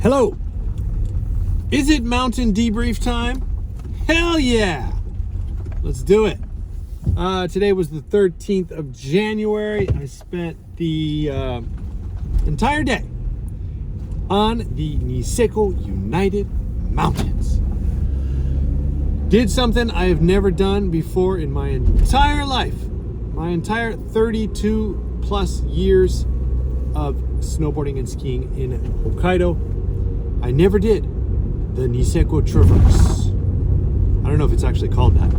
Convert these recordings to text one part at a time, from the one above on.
Hello. Is it mountain debrief time? Hell yeah. Let's do it. Today was the 13th of January. I spent the entire day on the NISEKO United Mountains. Did something I have never done before in my entire life. My entire 32 plus years of snowboarding and skiing in Hokkaido. I never did the NISEKO Traverse. I don't know if it's actually called that.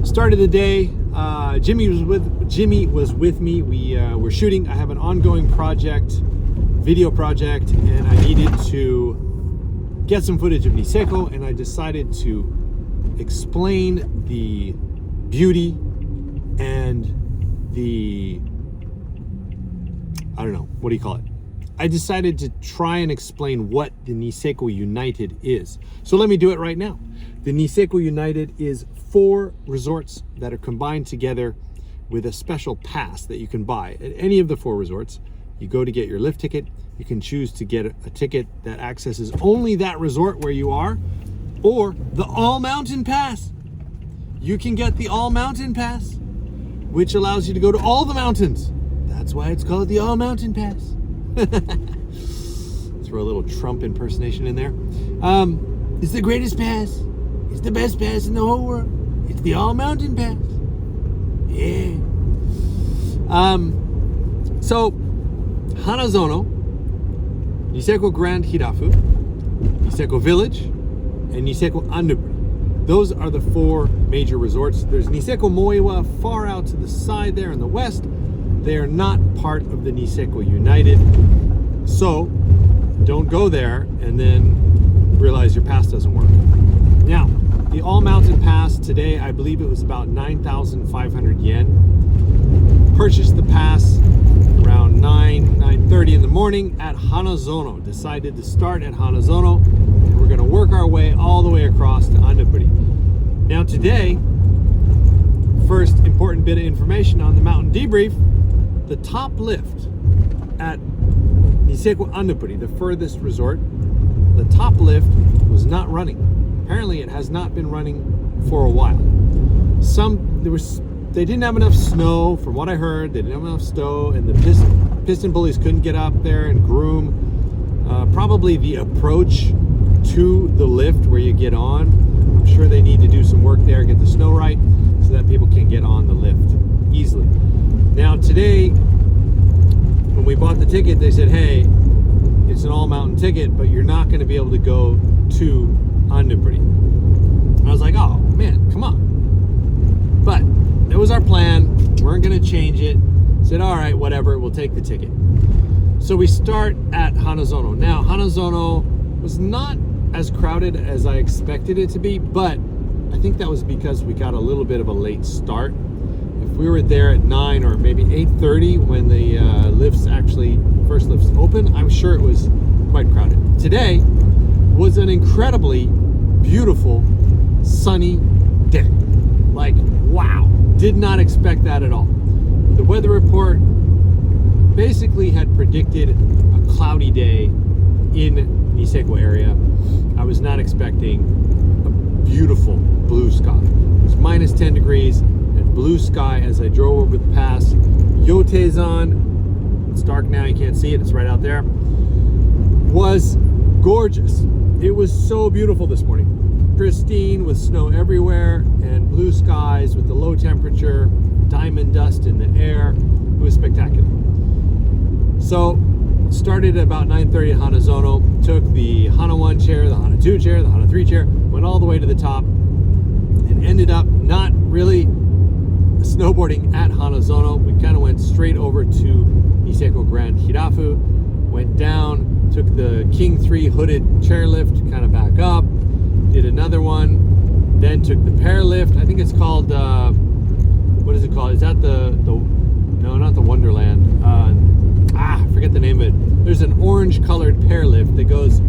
Started the day. Jimmy was with me. We were shooting. I have an ongoing video project, and I needed to get some footage of NISEKO, and I decided to explain the beauty and the, I don't know, what do you call it? I decided to try and explain what the NISEKO United is. So let me do it right now. The NISEKO United is 4 resorts that are combined together with a special pass that you can buy at any of the 4 resorts. You go to get your lift ticket. You can choose to get a ticket that accesses only that resort where you are, or the All Mountain Pass. You can get the All Mountain Pass, which allows you to go to all the mountains. That's why it's called the All Mountain Pass. Throw a little Trump impersonation in there. It's the greatest pass. It's the best pass in the whole world. It's the All Mountain Pass. Yeah. So Hanazono, NISEKO Grand Hirafu, NISEKO Village, and NISEKO Annupuri. Those are the 4 major resorts. There's NISEKO Moiwa far out to the side there in the west. They are not part of the NISEKO United. So don't go there and then realize your pass doesn't work. Now, the All Mountain Pass today, I believe it was about 9,500 yen. Purchased the pass around 9:30 in the morning at Hanazono. Decided to start at Hanazono, and we're going to work our way all the way across to Annupuri. Now today, first important bit of information on the mountain debrief. The top lift at NISEKO Annupuri, the furthest resort, the top lift was not running. Apparently it has not been running for a while. They didn't have enough snow, from what I heard. They didn't have enough snow, and the piston bullies couldn't get up there and groom probably the approach to the lift where you get on. I'm sure they need to do some work there, get the snow right, so that people can get on the lift easily. Now today, when we bought the ticket, they said, hey, it's an all-mountain ticket, but you're not going to be able to go to Annupuri. I was like, oh man, come on. But that was our plan. We weren't going to change it. Said, all right, whatever, we'll take the ticket. So we start at Hanazono. Now, Hanazono was not as crowded as I expected it to be, but I think that was because we got a little bit of a late start. If we were there at 9 or maybe 8:30 when the first lifts open, I'm sure it was quite crowded. Today was an incredibly beautiful, sunny day. Like, wow, did not expect that at all. The weather report basically had predicted a cloudy day in NISEKO area. I was not expecting a beautiful blue sky. It was minus 10 degrees and blue sky as I drove over the pass. Yotezan, it's dark now, you can't see it, it's right out there, was gorgeous. It was so beautiful this morning. Pristine with snow everywhere and blue skies with the low temperature, diamond dust in the air. It was spectacular. So started at about 9:30 at Hanazono, took the Hana 1 chair, the Hana 2 chair, the Hana 3 chair, went all the way to the top, and ended up not really snowboarding at Hanazono. We kind of went straight over to NISEKO Grand Hirafu, went down, took the King 3 hooded chairlift, kind of back up, did another one, then took the pear lift. I think it's called, what is it called? Is that no, not the Wonderland. I forget the name of it. There's an orange colored pear lift that goes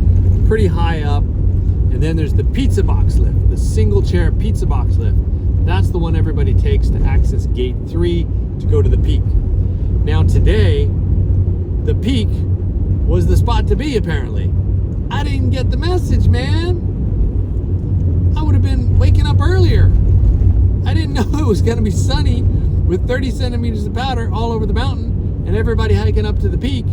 pretty high up. And then there's the pizza box lift, the single chair pizza box lift. That's the one everybody takes to access gate 3 to go to the peak. Now today, the peak was the spot to be, apparently. I didn't get the message, man. I would have been waking up earlier. I didn't know it was going to be sunny with 30 centimeters of powder all over the mountain and everybody hiking up to the peak.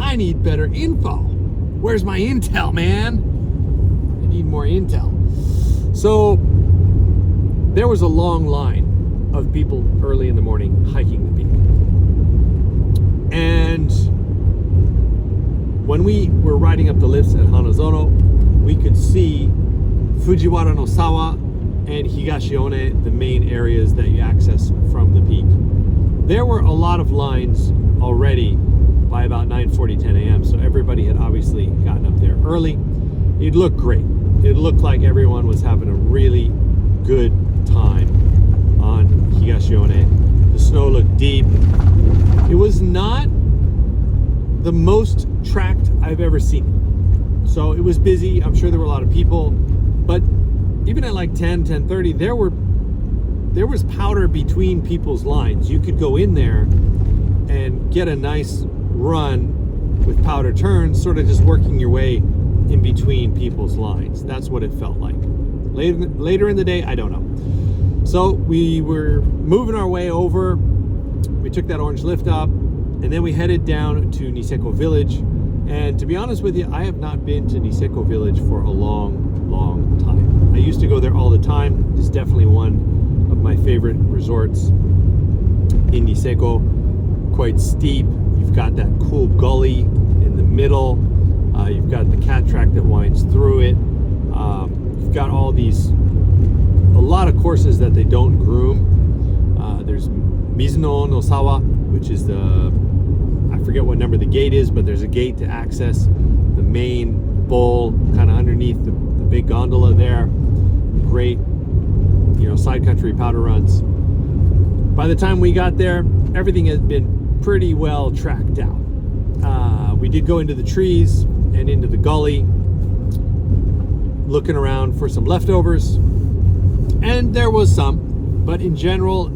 I need better info. Where's my intel, man? I need more intel. So there was a long line of people early in the morning hiking the peak. And when we were riding up the lifts at Hanazono, we could see Fujiwara no Sawa and Higashione, the main areas that you access from the peak. There were a lot of lines already by about 9:40, 10 a.m. So everybody had obviously gotten up there early. It looked great. It looked like everyone was having a really good time on Higashione. The snow looked deep. It was not the most tracked I've ever seen it. So it was busy. I'm sure there were a lot of people, but even at like 10, 10:30, there was powder between people's lines. You could go in there and get a nice run with powder turns, sort of just working your way in between people's lines. That's what it felt like. Later in the day, I don't know. So we were moving our way over. We took that orange lift up, and then we headed down to NISEKO Village. And to be honest with you, I have not been to NISEKO Village for a long, long time. I used to go there all the time. It's definitely one of my favorite resorts in Niseko. Quite steep. You've got that cool gully in the middle. You've got the cat track that winds through it. You've got a lot of courses that they don't groom. There's Mizuno no Sawa, which is I forget what number the gate is, but there's a gate to access the main bowl, kind of underneath the big gondola there. Great, side country powder runs. By the time we got there, everything had been pretty well tracked out. We did go into the trees and into the gully, looking around for some leftovers, and there was some, but in general,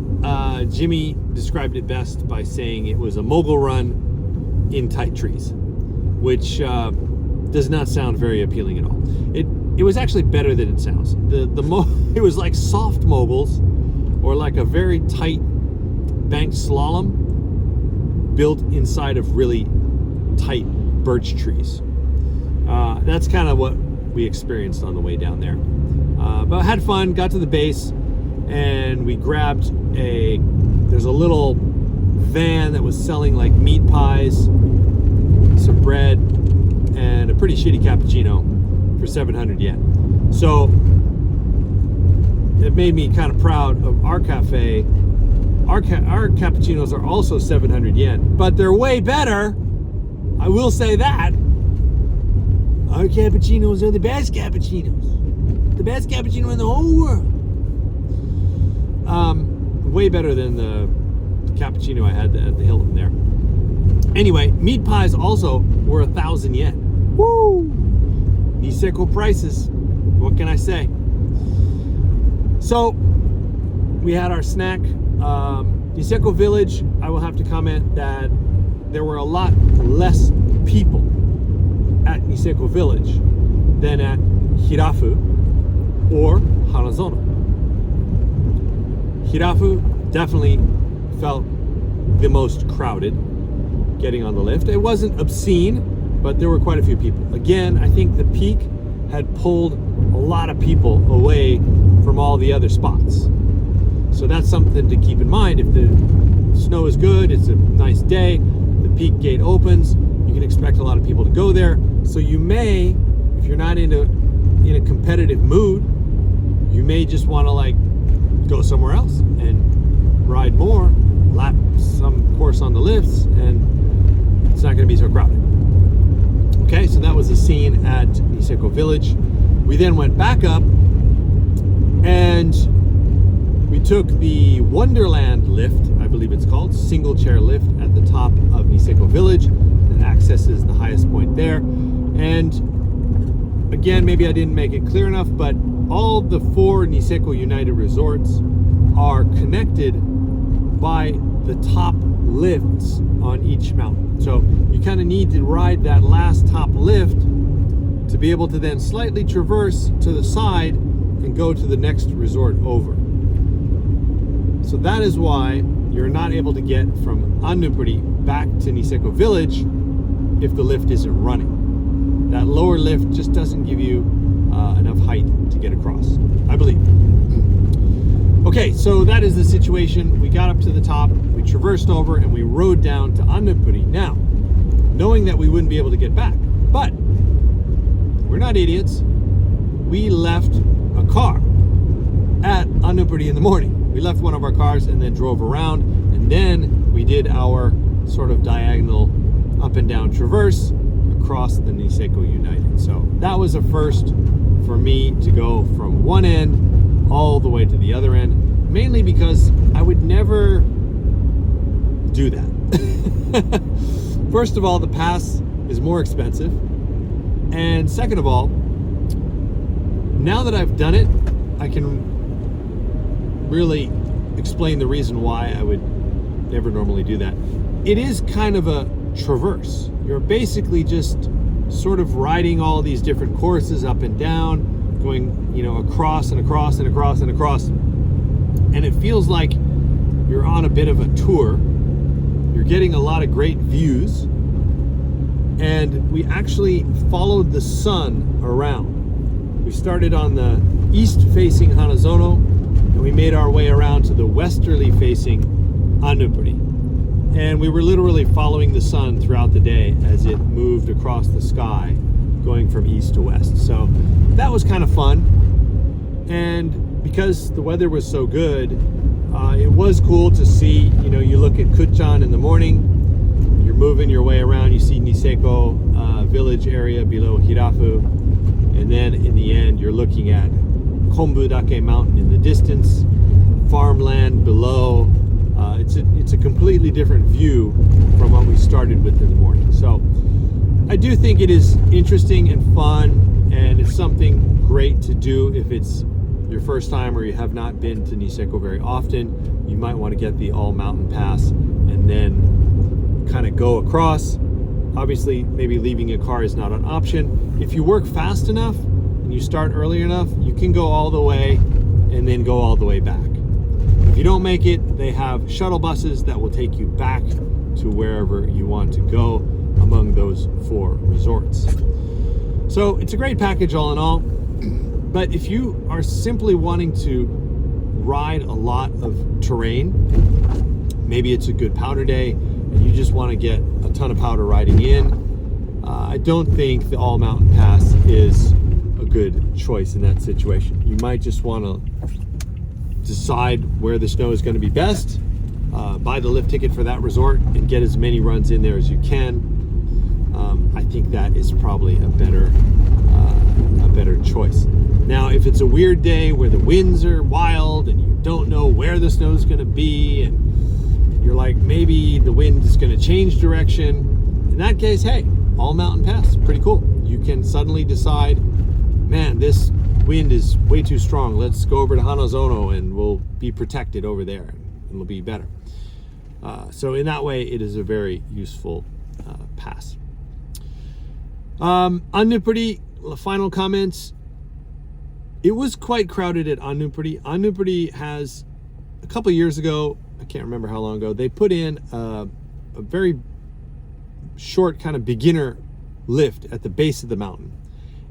Jimmy described it best by saying it was a mogul run in tight trees, which does not sound very appealing at all. It was actually better than it sounds. It was like soft moguls, or like a very tight banked slalom built inside of really tight birch trees. That's kind of what we experienced on the way down there. But had fun, got to the base, and we grabbed there's a little van that was selling like meat pies, some bread, and a pretty shitty cappuccino for 700 yen. So it made me kind of proud of our cafe. Our cappuccinos are also 700 yen, but they're way better. I will say that. Our cappuccinos are the best cappuccinos. The best cappuccino in the whole world. Way better than the cappuccino I had at the Hilton there. Anyway, meat pies also were 1,000 yen. Woo! Niseko prices. What can I say? So we had our snack. Niseko Village, I will have to comment that there were a lot less people at Niseko Village than at Hirafu or Hanazono. Hirafu definitely felt the most crowded getting on the lift. It wasn't obscene, but there were quite a few people. Again, I think the peak had pulled a lot of people away from all the other spots. So that's something to keep in mind. If the snow is good, it's a nice day, the peak gate opens, you can expect a lot of people to go there. So you may, if you're not in a competitive mood, you may just want to go somewhere else and ride more, lap some course on the lifts, and it's not going to be so crowded. Okay, so that was the scene at Niseko Village. We then went back up and we took the Wonderland lift, I believe it's called, single chair lift at the top of Niseko Village that accesses the highest point there. And again, maybe I didn't make it clear enough, but all the 4 Niseko United resorts are connected by the top lifts on each mountain. So you kind of need to ride that last top lift to be able to then slightly traverse to the side and go to the next resort over. So that is why you're not able to get from Annupuri back to Niseko Village if the lift isn't running. That lower lift just doesn't give you enough height to get across, I believe. Okay, so that is the situation. We got up to the top, we traversed over, and we rode down to Annupuri. Now, knowing that we wouldn't be able to get back, but we're not idiots. We left a car at Annupuri in the morning. We left one of our cars and then drove around, and then we did our sort of diagonal up and down traverse across the Niseko United. So that was a first for me to go from one end all the way to the other end, mainly because I would never do that. First of all, the pass is more expensive. And second of all, now that I've done it, I can really explain the reason why I would never normally do that. It is kind of a traverse. You're basically just sort of riding all these different courses up and down, going, you know, across and across and across and across. And it feels like you're on a bit of a tour. You're getting a lot of great views. And we actually followed the sun around. We started on the east-facing Hanazono, and we made our way around to the westerly-facing Annupuri. And we were literally following the sun throughout the day as it moved across the sky, going from east to west. So that was kind of fun. And because the weather was so good, it was cool to see, you know, you look at Kuchan in the morning, you're moving your way around, you see Niseko village area below Hirafu, and then in the end you're looking at Kombudake Mountain in the distance, farmland below. It's a completely different view from what we started with in the morning. So I do think it is interesting and fun, and it's something great to do if it's your first time or you have not been to Niseko very often. You might want to get the all mountain pass and then kind of go across. Obviously, maybe leaving a car is not an option. If you work fast enough and you start early enough, you can go all the way and then go all the way back. If you don't make it, they have shuttle buses that will take you back to wherever you want to go among those 4 resorts. So it's a great package all in all. But if you are simply wanting to ride a lot of terrain, maybe it's a good powder day, and you just want to get a ton of powder riding in, I don't think the all mountain pass is a good choice in that situation. You might just want to decide where the snow is going to be best, buy the lift ticket for that resort and get as many runs in there as you can. I think that is probably a better choice. Now, if it's a weird day where the winds are wild and you don't know where the snow is going to be, and you're like, maybe the wind is going to change direction, in that case, hey, all mountain pass, pretty cool. You can suddenly decide, man, this wind is way too strong. Let's go over to Hanazono and we'll be protected over there and it'll be better. So in that way, it is a very useful pass. Annupuri, final comments. It was quite crowded at Annupuri. Annupuri has, a couple years ago, I can't remember how long ago, they put in a very short kind of beginner lift at the base of the mountain.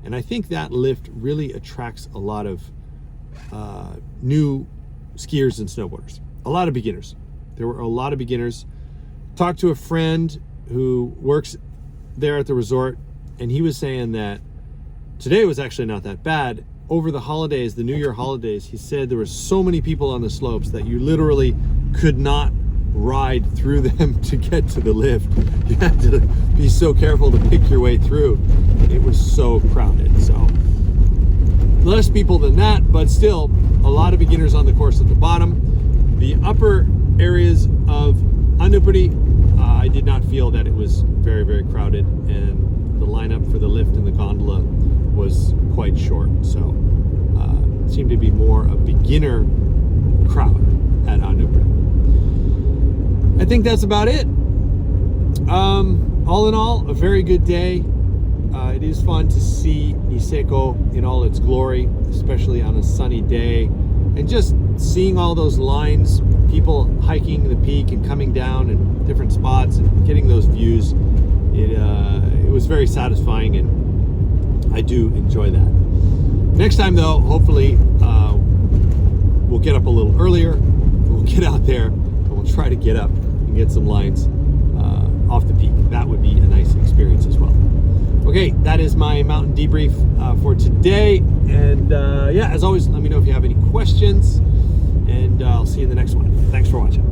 And I think that lift really attracts a lot of new skiers and snowboarders. A lot of beginners. There were a lot of beginners. Talked to a friend who works there at the resort, and he was saying that today was actually not that bad. Over the holidays, the New Year holidays, he said there were so many people on the slopes that you literally could not ride through them to get to the lift. You had to be so careful to pick your way through. It was so crowded. So less people than that, but still a lot of beginners on the course at the bottom. The upper areas of Annupuri, I did not feel that it was very, very crowded, and the lineup for the lift and the gondola was quite short. So it seemed to be more a beginner crowd at Annupuri. I think that's about it. All in all, a very good day. It is fun to see NISEKO in all its glory, especially on a sunny day, and just seeing all those lines, people hiking the peak and coming down in different spots and getting those views. It was very satisfying, and I do enjoy that. Next time though, hopefully we'll get up a little earlier, we'll get out there, and we'll try to get up and get some lines off the peak. That would be a nice experience as well. Okay, that is my mountain debrief for today. And yeah, as always, let me know if you have any questions, and I'll see you in the next one. Thanks for watching.